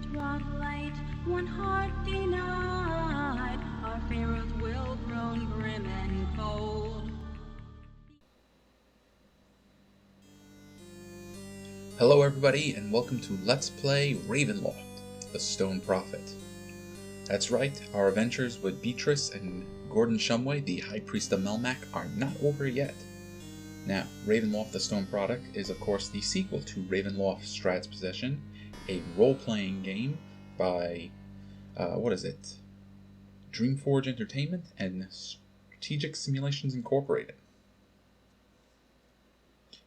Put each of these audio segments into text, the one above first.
It wrought light, one heart denied, our favorite will grown grim and cold. Hello everybody, and welcome to Let's Play Ravenloft, the Stone Prophet. That's right, our adventures with Beatrice and Gordon Shumway, the High Priest of Melmac, are not over yet. Now, Ravenloft, the Stone Prophet is of course the sequel to Ravenloft Strad's Possession, a role-playing game by, DreamForge Entertainment and Strategic Simulations Incorporated.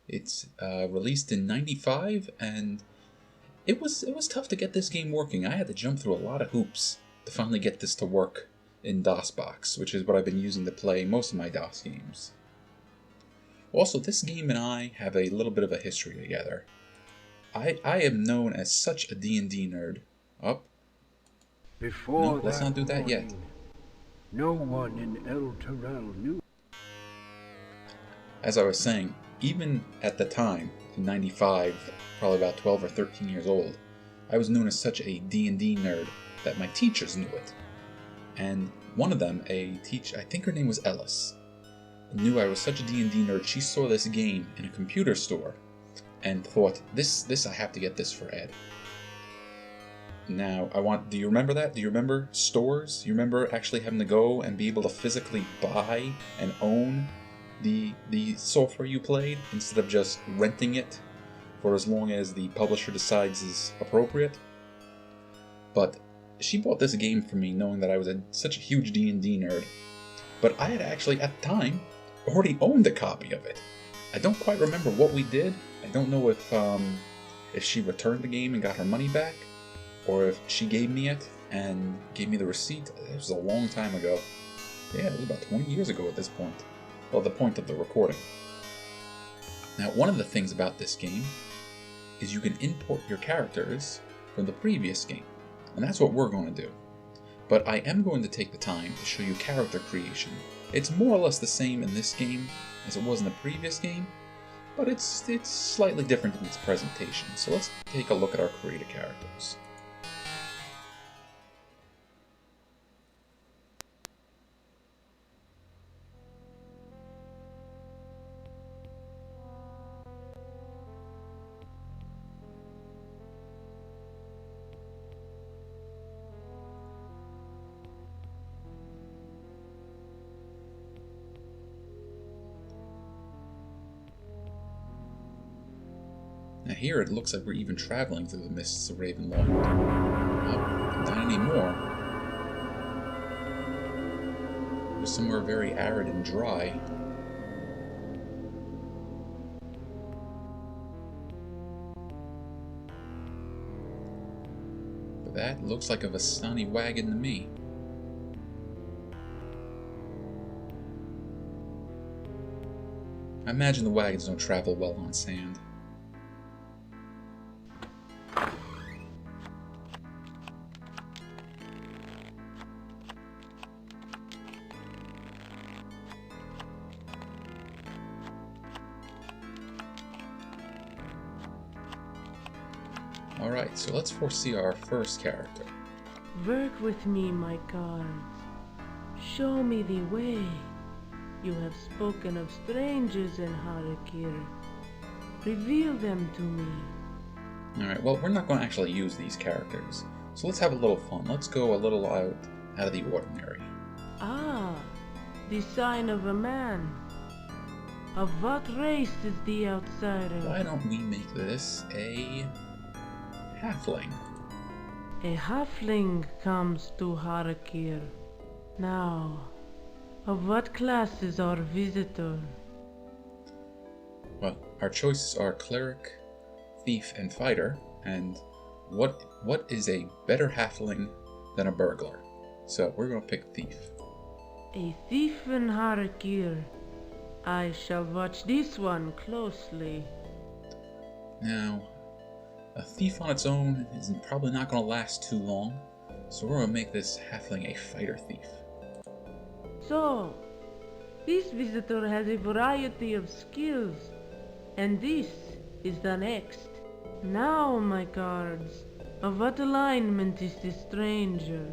It's released in '95, and it was tough to get this game working. I had to jump through a lot of hoops to finally get this to work in DOSBox, which is what I've been using to play most of my DOS games. Also, this game and I have a little bit of a history together. I am known as such a D&D nerd. No, let's not do that yet. No one in El Terrell knew. As I was saying, even at the time, in '95, probably about 12 or 13 years old, I was known as such a D&D nerd that my teachers knew it. And one of them, a teacher, I think her name was Ellis, knew I was such a D&D nerd. She saw this game in a computer store and thought, this I have to get this for Ed. Now, do you remember that? Do you remember stores? You remember actually having to go and be able to physically buy and own the software you played, instead of just renting it for as long as the publisher decides is appropriate? But she bought this game for me knowing that I was such a huge D&D nerd. But I had actually, at the time, already owned a copy of it. I don't quite remember what we did. I don't know if she returned the game and got her money back, or if she gave me it and gave me the receipt. It was a long time ago. Yeah, it was about 20 years ago at this point. Well, the point of the recording. Now, one of the things about this game is you can import your characters from the previous game, and that's what we're going to do. But I am going to take the time to show you character creation. It's more or less the same in this game as it was in the previous game, but it's slightly different in its presentation. So let's take a look at our created characters. Now here it looks like we're even traveling through the mists of Ravenloft. Oh, not anymore. We're somewhere very arid and dry. But that looks like a Vistani wagon to me. I imagine the wagons don't travel well on sand. Alright, so let's foresee our first character. Work with me, my guards. Show me the way. You have spoken of strangers in Har'Akir. Reveal them to me. Alright, well, we're not going to actually use these characters, so let's have a little fun. Let's go a little out of the ordinary. Ah, the sign of a man. Of what race is the outsider? Why don't we make this a halfling? A halfling comes to Har'Akir. Now, of what class is our visitor? Well, our choices are cleric, thief, and fighter, and what is a better halfling than a burglar? So we're going to pick thief. A thief in Har'Akir. I shall watch this one closely. Now, a thief on its own is probably not going to last too long, so we're going to make this halfling a fighter thief. So, this visitor has a variety of skills, and this is the next. Now, my guards, Of what alignment is this stranger?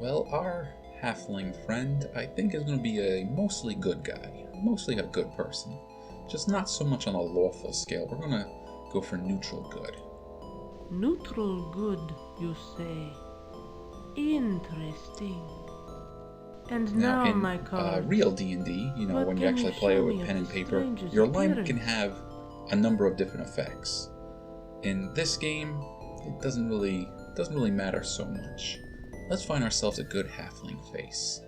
Well, our halfling friend, I think, is going to be a mostly good guy. Mostly a good person. Just not so much on a lawful scale. We're going to go for neutral good. Neutral good, you say? Interesting. And now in my card. real D&D, you know, What when you can actually you play it show with me pen of and the paper, stranger's your alignment can appearance? have a number of different effects. In this game, it doesn't really matter so much. Let's find ourselves a good halfling face.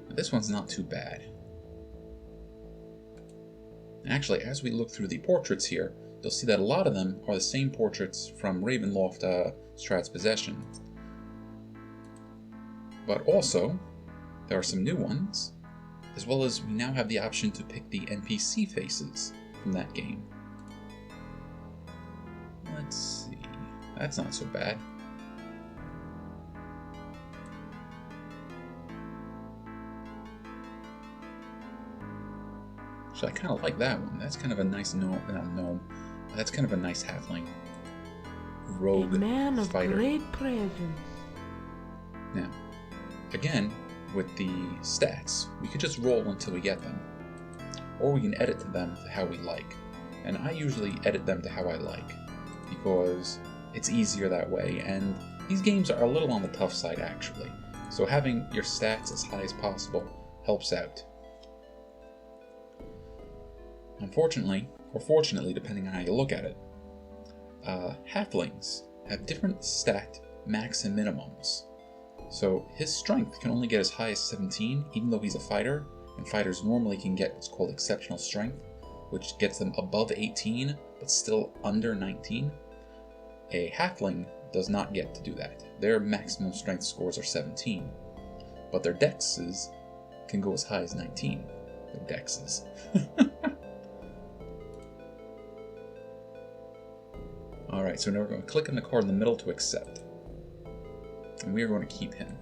This one's not too bad. Actually, as we look through the portraits here, you'll see that a lot of them are the same portraits from Ravenloft Strahd's Possession. But also, there are some new ones, as well as we now have the option to pick the NPC faces from that game. Let's see, that's not so bad. So I kind of like that one. That's kind of a nice gnome. That's kind of a nice halfling rogue A man of fighter. great presence. Now, again, with the stats, we could just roll until we get them, or we can edit them to how we like. And I usually edit them to how I like, because it's easier that way, and these games are a little on the tough side actually, so having your stats as high as possible helps out. Unfortunately, or fortunately depending on how you look at it, halflings have different stat max and minimums. So his strength can only get as high as 17, even though he's a fighter, and fighters normally can get what's called exceptional strength, which gets them above 18, but still under 19. A halfling does not get to do that. Their maximum strength scores are 17, but their dexes can go as high as 19. Their dexes. Alright, so now we're going to click on the card in the middle to accept. And we are going to keep him.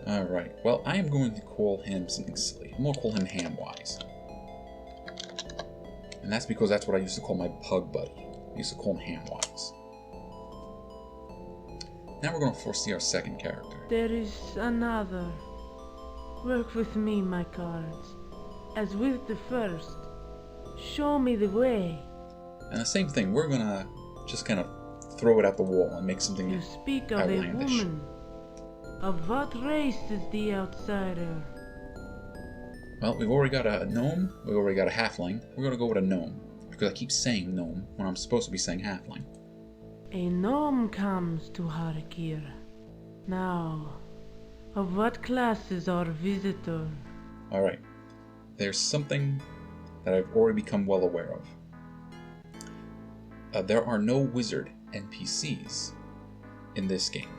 Alright, well, I am going to call him something silly. I'm going to call him Hamwise. And that's because that's what I used to call my pug buddy. I used to call him Hamwise. Now we're going to foresee our second character. There is another. Work with me, my cards. As with the first. Show me the way. And the same thing, we're going to just kind of throw it at the wall and make something You speak of outlandish. a woman. Of what race is the outsider? Well, we've already got a gnome, we've already got a halfling. We're going to go with a gnome, because I keep saying gnome when I'm supposed to be saying halfling. A gnome comes to Har'Akir. Now, of what class is our visitor? Alright, there's something that I've already become well aware of. There are no wizard NPCs in this game.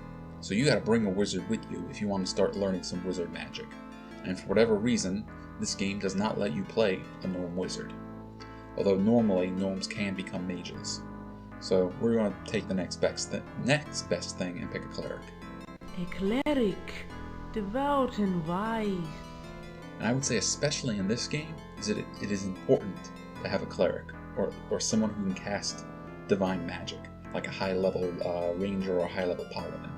So you gotta bring a wizard with you if you want to start learning some wizard magic. And for whatever reason, this game does not let you play a gnome wizard. Although normally gnomes can become mages. So we're going to take the next best thing and pick a cleric. A cleric, devout and wise. And I would say especially in this game, it is important to have a cleric, or someone who can cast divine magic, like a high-level ranger or a high-level paladin.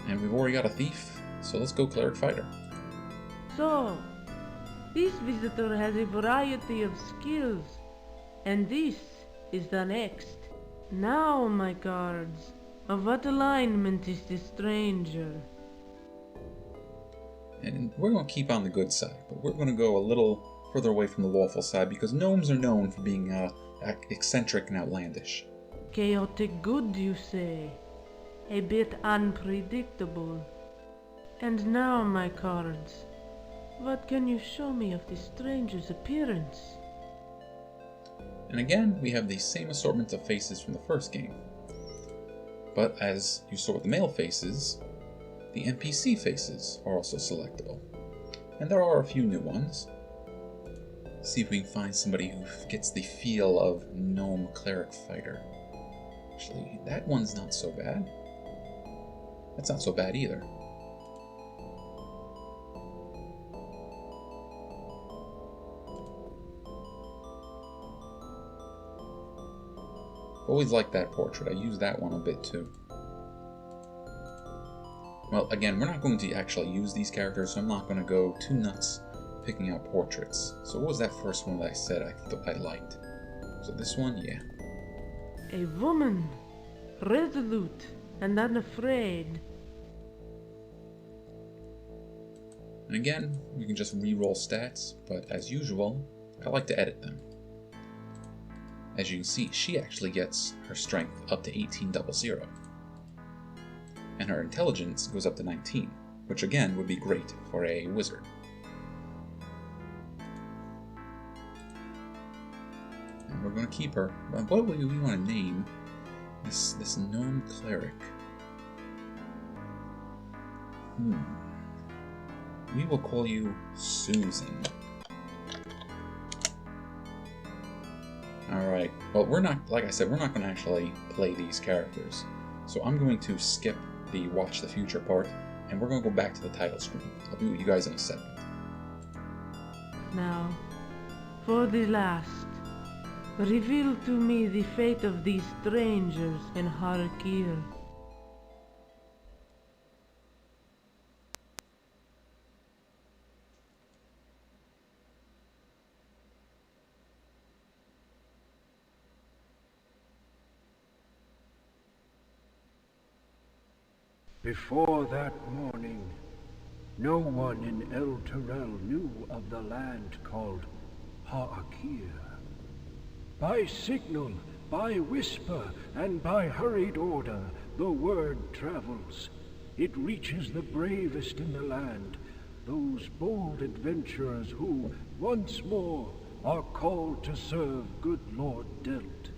And we've already got a thief, so let's go cleric fighter. So, this visitor has a variety of skills, and this is the next. Now, my cards, of what alignment is this stranger? And we're going to keep on the good side, but we're going to go a little further away from the lawful side, because gnomes are known for being eccentric and outlandish. Chaotic good, you say? A bit unpredictable. And now, my cards, what can you show me of this stranger's appearance? And again, we have the same assortment of faces from the first game. But as you saw with the male faces, the NPC faces are also selectable. And there are a few new ones. See if we can find somebody who gets the feel of gnome cleric fighter. Actually, that one's not so bad. That's not so bad either. Always liked that portrait. I use that one a bit too. Well, again, we're not going to actually use these characters, so I'm not going to go too nuts picking out portraits. So what was that first one that I said I liked? So this one, yeah. A woman, resolute and unafraid. And again, you can just re-roll stats, but as usual, I like to edit them. As you can see, she actually gets her strength up to 1800. And her intelligence goes up to 19, which again would be great for a wizard. And we're going to keep her. What do we want to name this gnome cleric? We will call you Susan. Alright, well, we're not, like I said, we're not going to actually play these characters. So I'm going to skip the Watch the Future part, and we're going to go back to the title screen. I'll be with you guys in a second. Now, for the last, reveal to me the fate of these strangers in Har'Akir. Before that morning, no one in El Terrell knew of the land called Har'Akir. By signal, by whisper, and by hurried order, the word travels. It reaches the bravest in the land, those bold adventurers who, once more, are called to serve good Lord Dhelt.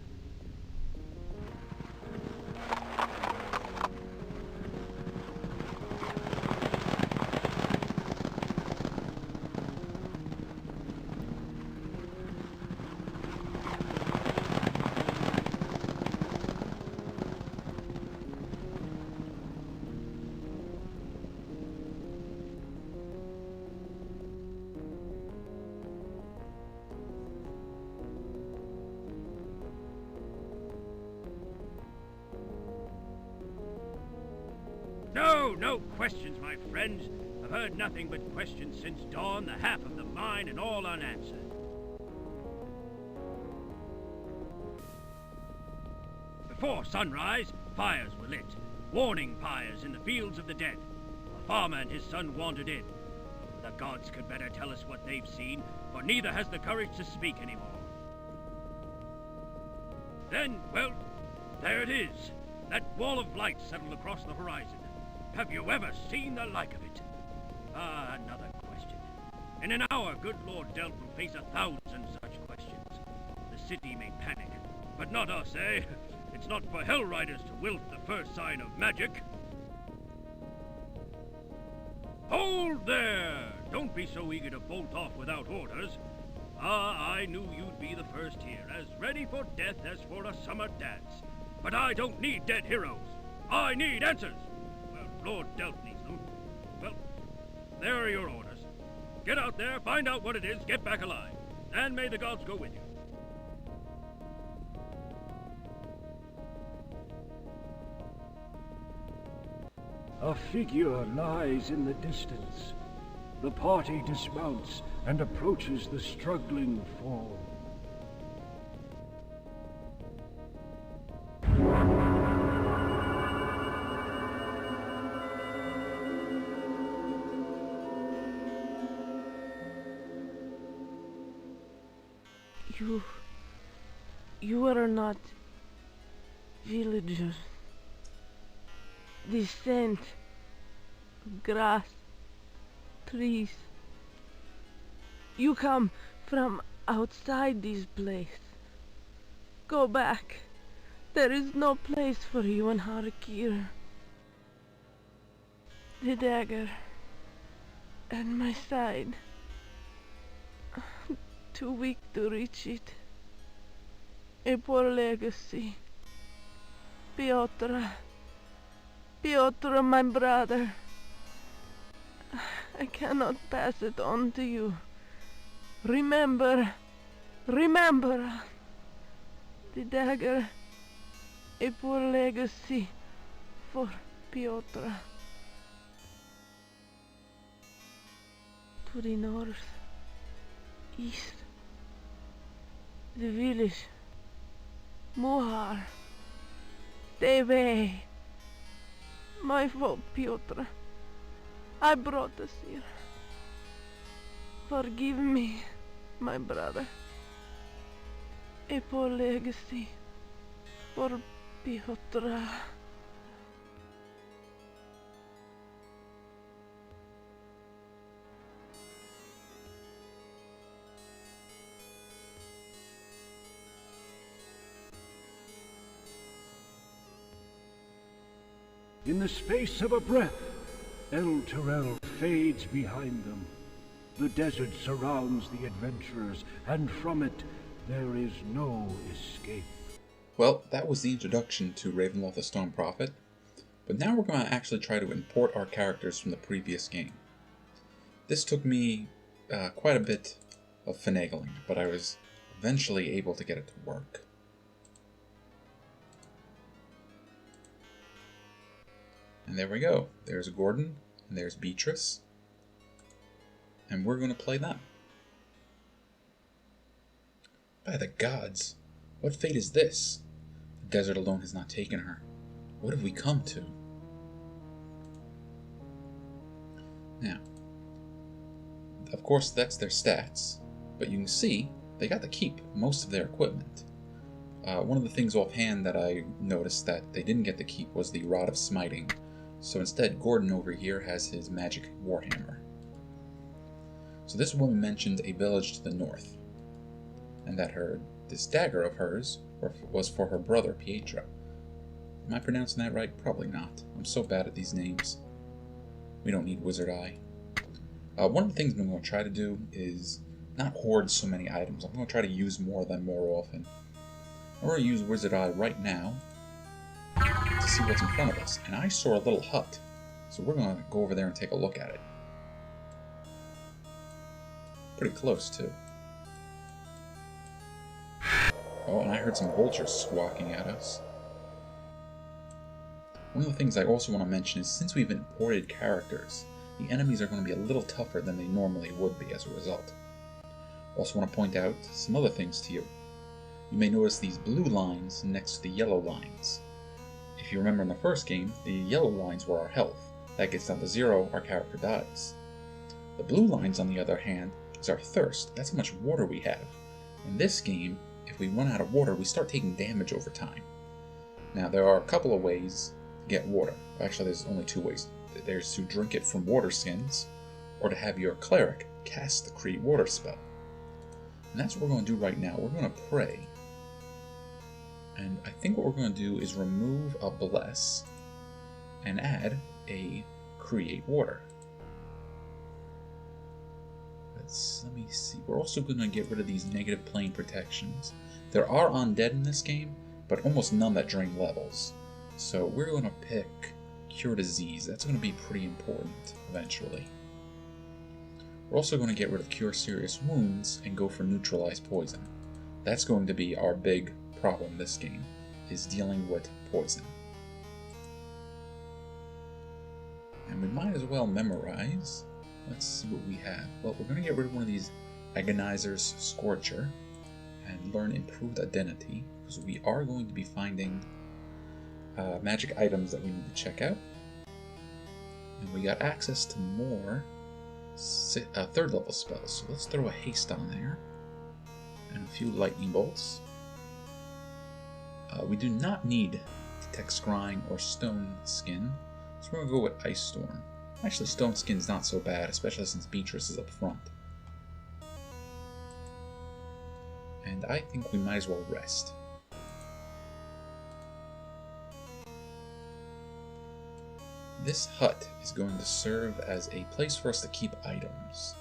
No questions, my friends. I've heard nothing but questions since dawn, the half of them mine and all unanswered. Before sunrise, fires were lit. Warning fires in the fields of the dead. A farmer and his son wandered in. The gods could better tell us what they've seen, for neither has the courage to speak anymore. Then, well, there it is. That wall of light settled across the horizon. Have you ever seen the like of it? Ah, another question. In an hour, good Lord Dhelt will face 1,000 such questions. The city may panic, but not us, eh? It's not for Hell Riders to wilt the first sign of magic. Hold there! Don't be so eager to bolt off without orders. Ah, I knew you'd be the first here, as ready for death as for a summer dance. But I don't need dead heroes. I need answers. Lord Dhelt needs them. Well, there are your orders. Get out there, find out what it is, get back alive. And may the gods go with you. A figure lies in the distance. The party dismounts and approaches the struggling foe. You are not villagers. The scent of grass, trees. You come from outside this place. Go back. There is no place for you in Har'Akir. The dagger at my side. Too weak to reach it. A poor legacy. Piotr, my brother. I cannot pass it on to you. Remember. The dagger a poor legacy for Piotr. To the north, east, the village, Muhar, the way. My fault, Piotr. I brought us here. Forgive me, my brother. A poor legacy for Piotr. In the space of a breath, El Terrell fades behind them. The desert surrounds the adventurers, and from it, there is no escape. Well, that was the introduction to Ravenloft the Stone Prophet, but now we're going to actually try to import our characters from the previous game. This took me quite a bit of finagling, but I was eventually able to get it to work. And there we go. There's Gordon, and there's Beatrice, and we're going to play them. By the gods, what fate is this? The desert alone has not taken her. What have we come to? Now, of course that's their stats, but you can see they got to keep most of their equipment. One of the things offhand that I noticed that they didn't get to keep was the Rod of Smiting. So instead, Gordon over here has his magic warhammer. So this woman mentioned a village to the north, and that this dagger of hers was for her brother Pietro. Am I pronouncing that right? Probably not. I'm so bad at these names. We don't need Wizard Eye. One of the things I'm going to try to do is not hoard so many items. I'm going to try to use more of them more often. I'm going to use Wizard Eye right now to see what's in front of us. And I saw a little hut, so we're going to go over there and take a look at it. Pretty close, too. Oh, and I heard some vultures squawking at us. One of the things I also want to mention is since we've imported characters, the enemies are going to be a little tougher than they normally would be as a result. Also want to point out some other things to you. You may notice these blue lines next to the yellow lines. If you remember in the first game, the yellow lines were our health. That gets down to 0, our character dies. The blue lines, on the other hand, is our thirst. That's how much water we have. In this game, if we run out of water, we start taking damage over time. Now, there are a couple of ways to get water. Actually, there's only 2 ways. There's to drink it from water skins, or to have your cleric cast the Create Water spell. And that's what we're going to do right now. We're going to pray. And I think what we're going to do is remove a Bless and add a Create Water. Let me see. We're also going to get rid of these negative plane protections. There are undead in this game, but almost none that drain levels. So we're going to pick Cure Disease. That's going to be pretty important eventually. We're also going to get rid of Cure Serious Wounds and go for Neutralize Poison. That's going to be our big problem this game, is dealing with poison. And we might as well memorize. Let's see what we have. Well, we're going to get rid of one of these Agonizer's Scorcher and learn Improved Identity, because we are going to be finding magic items that we need to check out. And we got access to more 3rd level spells, so let's throw a Haste on there and a few Lightning Bolts. We do not need Detect Scrying or Stone Skin, so we're going to go with Ice Storm. Actually, Stone Skin's not so bad, especially since Beatrice is up front. And I think we might as well rest. This hut is going to serve as a place for us to keep items.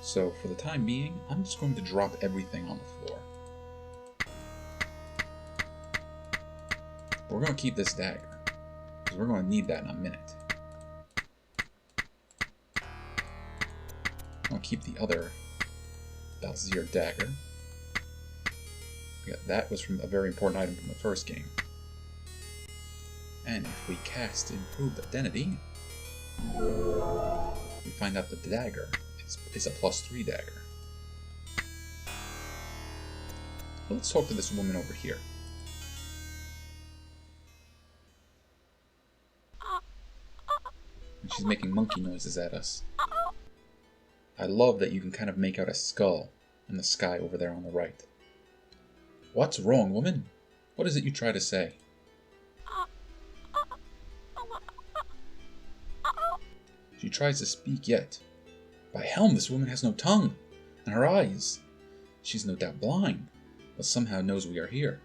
So for the time being, I'm just going to drop everything on the floor. We're going to keep this dagger, because we're going to need that in a minute. I'll keep the other Balzier dagger. Yeah, that was from a very important item from the first game. And if we cast Improved Identity, we find out that the dagger is a +3 dagger. So let's talk to this woman over here. And she's making monkey noises at us. I love that you can kind of make out a skull in the sky over there on the right. What's wrong, woman? What is it you try to say? She tries to speak yet. By helm, this woman has no tongue, and her eyes. She's no doubt blind, but somehow knows we are here.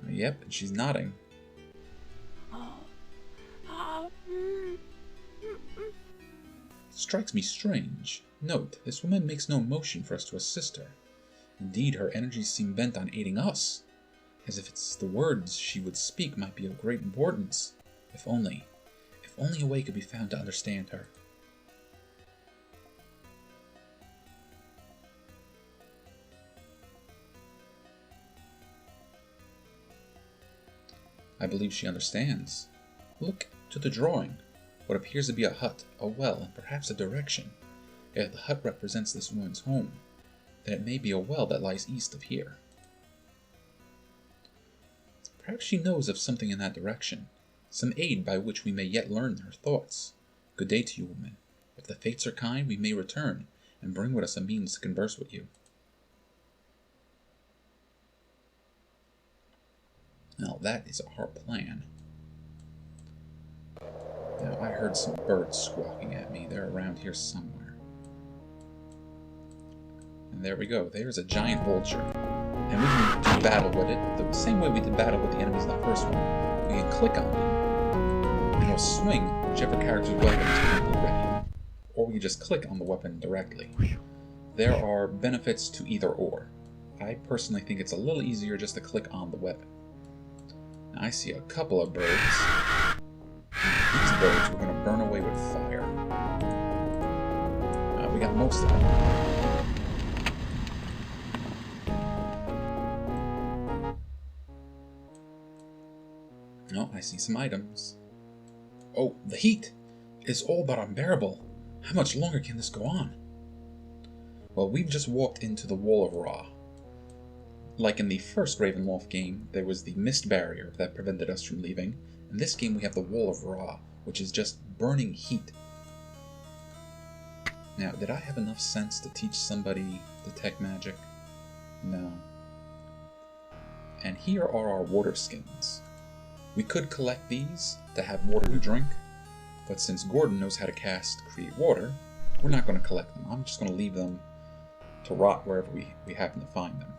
Yep, and she's nodding. Strikes me strange. Note, this woman makes no motion for us to assist her. Indeed, her energies seem bent on aiding us, as if it's the words she would speak might be of great importance. If only a way could be found to understand her. I believe she understands. Look to the drawing. What appears to be a hut, a well, and perhaps a direction. If the hut represents this woman's home, then it may be a well that lies east of here. Perhaps she knows of something in that direction, some aid by which we may yet learn her thoughts. Good day to you, woman. If the fates are kind, we may return, and bring with us a means to converse with you. Now that is our plan. Now I heard some birds squawking at me. They're around here somewhere. And there we go. There's a giant vulture. And we can do battle with it the same way we did battle with the enemies in the first one. We can click on them, and it'll swing whichever character's weapon is currently ready. Or we can just click on the weapon directly. There are benefits to either or. I personally think it's a little easier just to click on the weapon. Now I see a couple of birds. These birds we're going to burn away with fire. We got most of them. Oh, I see some items. Oh, the heat is all but unbearable. How much longer can this go on? Well, we've just walked into the Wall of Ra. Like in the first Ravenloft game, there was the mist barrier that prevented us from leaving. In this game, we have the Wall of Ra, which is just burning heat. Now, did I have enough sense to teach somebody detect magic? No. And here are our water skins. We could collect these to have water to drink, but since Gordon knows how to cast Create Water, we're not going to collect them. I'm just going to leave them to rot wherever we happen to find them.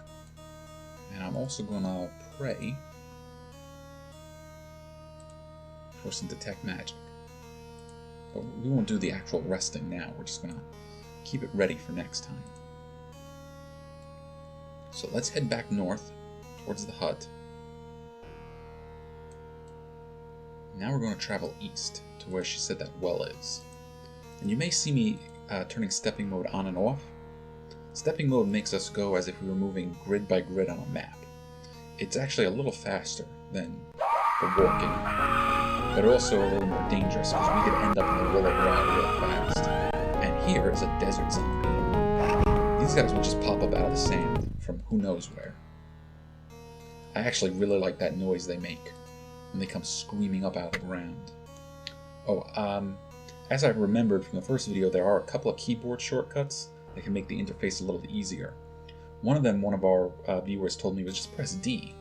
And I'm also going to pray for some detect magic. But we won't do the actual resting now, we're just going to keep it ready for next time. So let's head back north towards the hut. Now we're going to travel east to where she said that well is. And you may see me turning stepping mode on and off. Stepping mode makes us go as if we were moving grid by grid on a map. It's actually a little faster than the walking, but also a little more dangerous because we could end up in the Wall of Ra real fast. And here is a desert zombie. These guys will just pop up out of the sand from who knows where. I actually really like that noise they make when they come screaming up out of the ground. Oh, as I remembered from the first video, there are a couple of keyboard shortcuts that can make the interface a little easier. One of them, one of our viewers told me, was just press D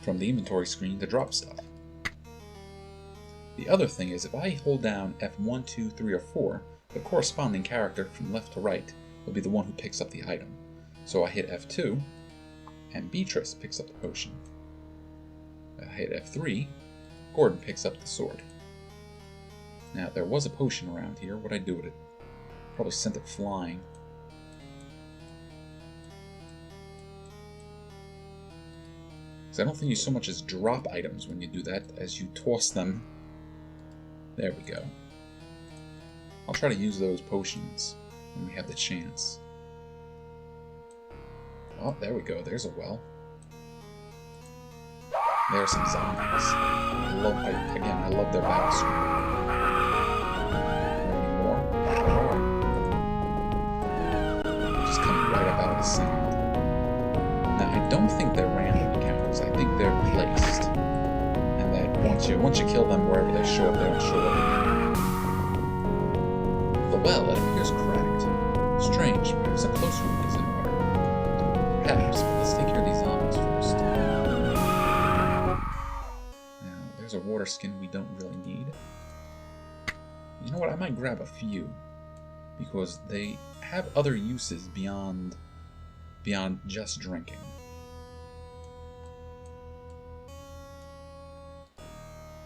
from the inventory screen to drop stuff. The other thing is, if I hold down F1, 2, 3, or 4, the corresponding character from left to right will be the one who picks up the item. So I hit F2, and Beatrice picks up the potion. I hit F3, Gordon picks up the sword. Now, there was a potion around here. What'd I do with it? Probably sent it flying. So I don't think you so much as drop items when you do that, as you toss them. There we go. I'll try to use those potions when we have the chance. Oh, there we go. There's a well. There are some zombies. I love their battle screen. Any more? Just coming right up out of the sand. Now, I don't think they're random encounters. I think they're placed. And that once you kill them wherever they show up, they don't show up again. The well, it appears cracked. Strange, perhaps a closer look is in order. Perhaps, but let's take care of these zombies first. Now, there's a water skin we don't really need. You know what, I might grab a few. Because they have other uses beyond just drinking.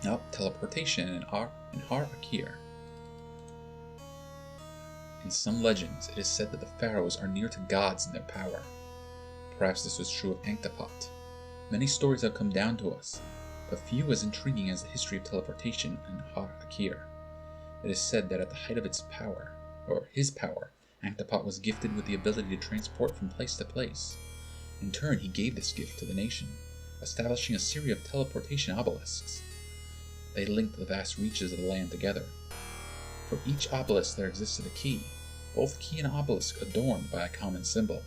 Now, teleportation in Har'Akir. In some legends, it is said that the pharaohs are near to gods in their power. Perhaps this was true of Ankh-Topot. Many stories have come down to us, but few as intriguing as the history of teleportation in Har'Akir. It is said that at the height of his power, Ankh-Topot was gifted with the ability to transport from place to place. In turn, he gave this gift to the nation, establishing a series of teleportation obelisks. They linked the vast reaches of the land together. For each obelisk there existed a key, both key and obelisk adorned by a common symbol.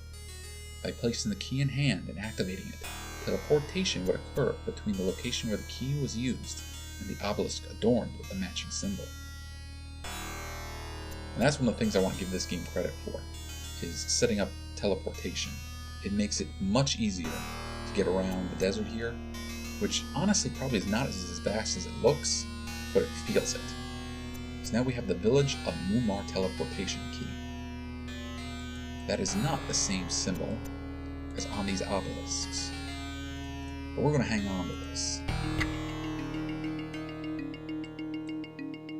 By placing the key in hand and activating it, teleportation would occur between the location where the key was used and the obelisk adorned with the matching symbol. And that's one of the things I want to give this game credit for, is setting up teleportation. It makes it much easier to get around the desert here, which honestly probably is not as vast as it looks, but it feels it. So now we have the village of Mumar teleportation key. That is not the same symbol as on these obelisks, but we're going to hang on to this.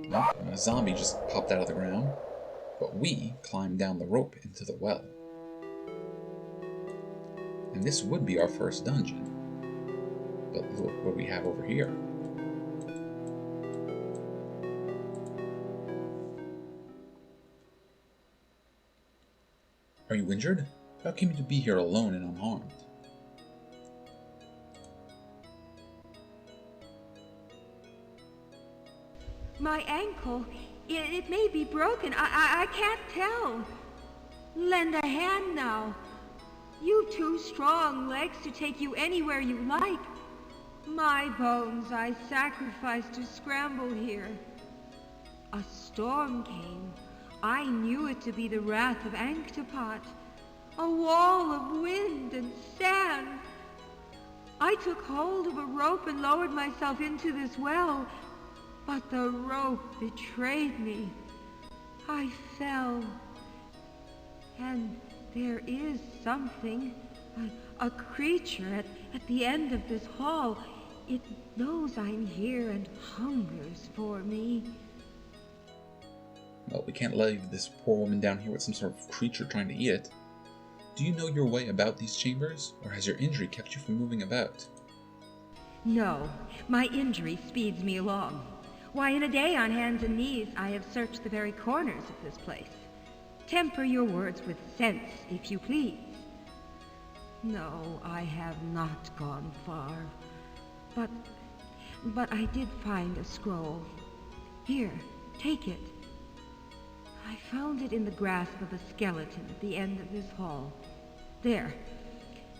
Nope, a zombie just popped out of the ground, but we climbed down the rope into the well. And this would be our first dungeon. But look what we have over here. Are you injured? How came you to be here alone and unharmed? My ankle, it may be broken. I can't tell. Lend a hand now. You've 2 strong legs to take you anywhere you like. My bones I sacrificed to scramble here. A storm came. I knew it to be the wrath of Ankh-Topot. A wall of wind and sand. I took hold of a rope and lowered myself into this well, but the rope betrayed me. I fell. And there is something, a creature at the end of this hall. It knows I'm here and hungers for me. Well, we can't leave this poor woman down here with some sort of creature trying to eat it. Do you know your way about these chambers, or has your injury kept you from moving about? No, my injury speeds me along. Why, in a day on hands and knees, I have searched the very corners of this place. Temper your words with sense, if you please. No, I have not gone far. But I did find a scroll. Here, take it. I found it in the grasp of a skeleton at the end of this hall. There.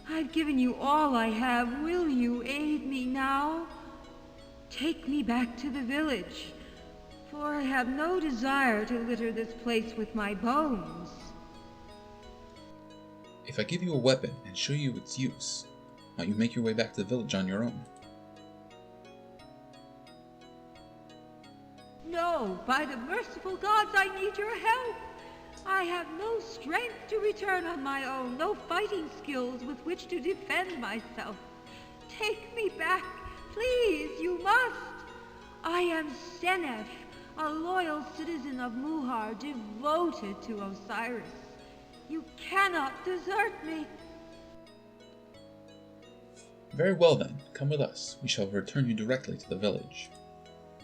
I've given you all I have. Will you aid me now? Take me back to the village, for I have no desire to litter this place with my bones. If I give you a weapon and show you its use, might you make your way back to the village on your own? No, by the merciful gods, I need your help. I have no strength to return on my own, no fighting skills with which to defend myself. Take me back, please, you must. I am Senef, a loyal citizen of Muhar, devoted to Osiris. You cannot desert me. Very well then, come with us. We shall return you directly to the village.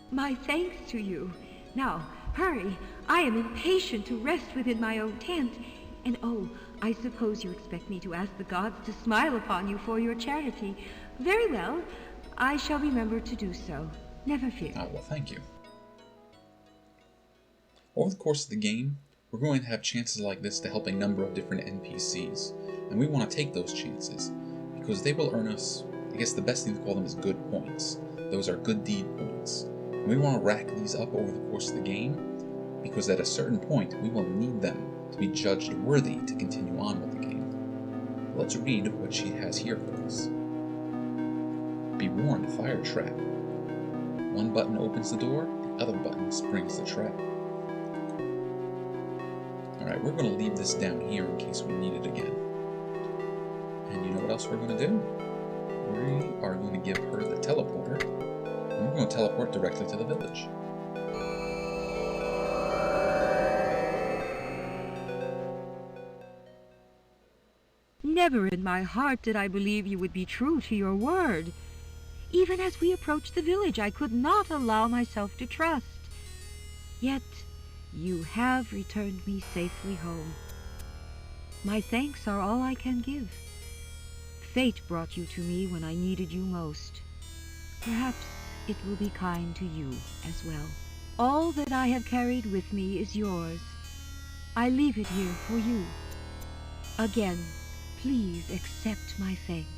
My thanks to you. Now, hurry. I am impatient to rest within my own tent. And oh, I suppose you expect me to ask the gods to smile upon you for your charity. Very well. I shall remember to do so. Never fear. Oh, well, thank you. Over the course of the game, we're going to have chances like this to help a number of different NPCs, and we want to take those chances, because they will earn us, I guess the best thing to call them is good points. Those are good deed points. And we want to rack these up over the course of the game, because at a certain point, we will need them to be judged worthy to continue on with the game. Let's read what she has here for us. Be warned, fire trap. One button opens the door, the other button springs the trap. Alright, we're going to leave this down here in case we need it again. And you know what else we're going to do? We are going to give her the teleporter, and we're going to teleport directly to the village. Never in my heart did I believe you would be true to your word. Even as we approached the village, I could not allow myself to trust. Yet, you have returned me safely home. My thanks are all I can give. Fate brought you to me when I needed you most. Perhaps it will be kind to you as well. All that I have carried with me is yours. I leave it here for you. Again, please accept my thanks.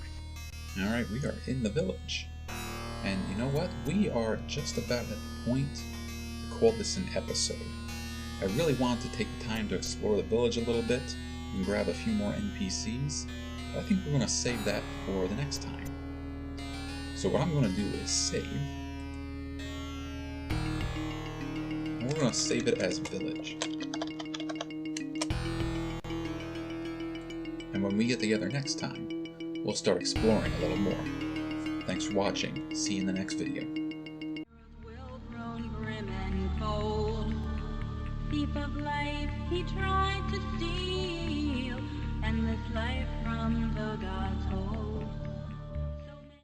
Alright, we are in the village. And you know what? We are just about at the point to call this an episode. I really wanted to take the time to explore the village a little bit and grab a few more NPCs, but I think we're going to save that for the next time. So what I'm going to do is save. And we're going to save it as village. And when we get together next time, we'll start exploring a little more. Thanks for watching. See you in the next video. Thief of life, he tried to steal